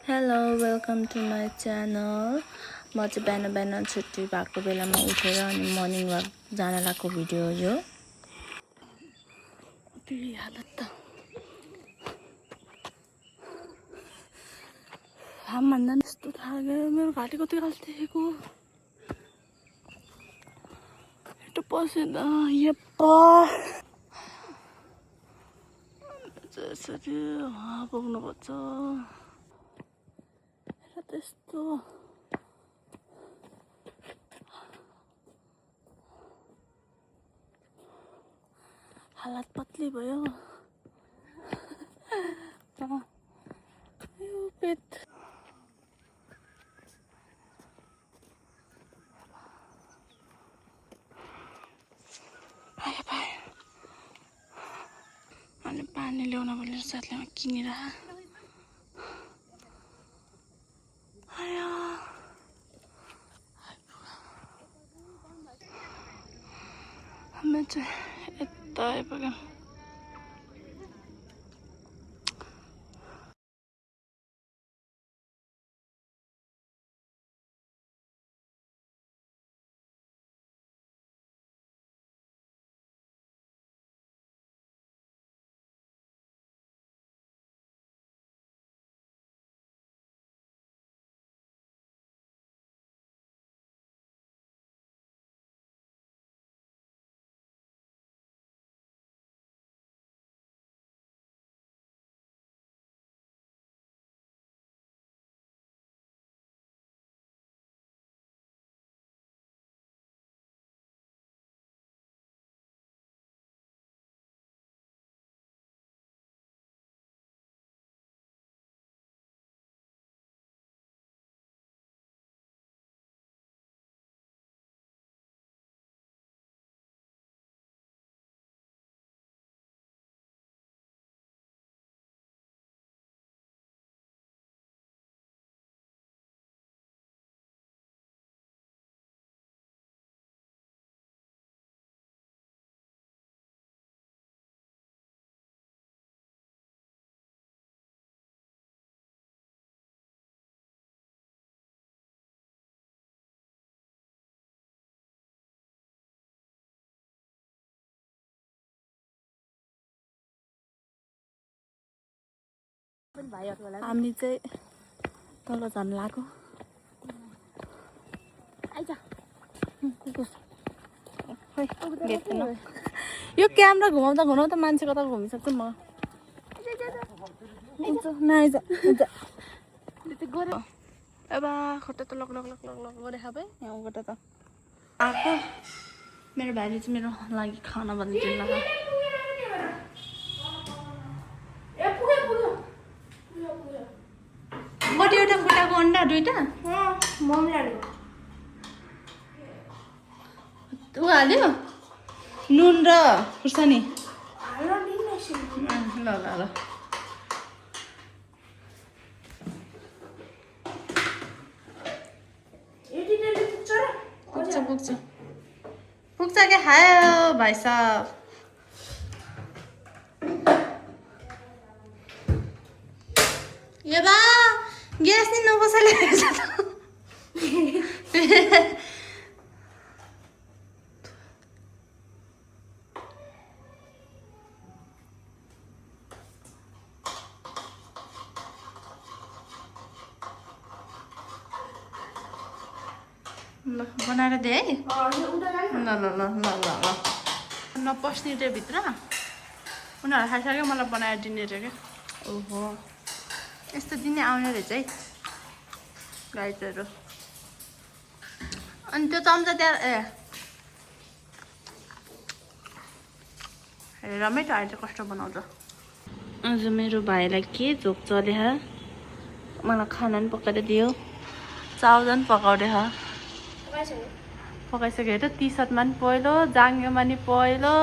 Hello welcome to my channel. म चाहिँ बिहान बिहान छुट्टी भएको बेलामा उठेर अनि मर्निङ वाक जान लागेको भिडियो हो यो। त्यही हालत त घाम भन्दा पनि यस्तो थाहा मेरो घाँटी कति गल्थेको यस्तो पसेन यप्पा यसरी पुग्नुपर्छ र त्यस्तो हालत पतली भयो यो पेट अनि पानी ल्याउन बोलेर साथीले किनेर हामी चाहिँ यता आइपुग्यौँ। हामी चाहिँ तल झन् लाग्यो। यो क्यामेरा घुमाउँदा घुमाउँदा मान्छे कता घुमिसक्छु म। नआइज अब खुट्टा त लग लग लग लग लग गरेको भाइ यहाँ खुट्टा त आएको। मेरो भाइले चाहिँ मेरो लागि खाना भनिदिनु ल। कतिवटा खुट्टाको अन्डा दुईटा ऊ हाल्यो नुन र खुर्सानी ल ल ल पुग्छ पुग्छ पुग्छ क्या खायो भाइ साहब। ए बा ग्यास नि नकसले ल बनाएर दे है। ल ल ल ल ल ल नपस्ने रे भित्र उनीहरू खाइसक्यो मलाई बनाएर दिने रे क्या। ओहो यस्तो दिने आउने रहेछ है गाइजहरू। अनि त्यो चम्चा त्यहाँ हेरेर त अहिले कस्तो बनाउँछ। आज मेरो भाइलाई के झोक चले मलाई खाना पनि पकाएर दियो चाउल पनि पकाउँदै पकाइसक्यो हेर। टी सर्टमा पनि पहिलो जाङ्गोमा नि पहिलो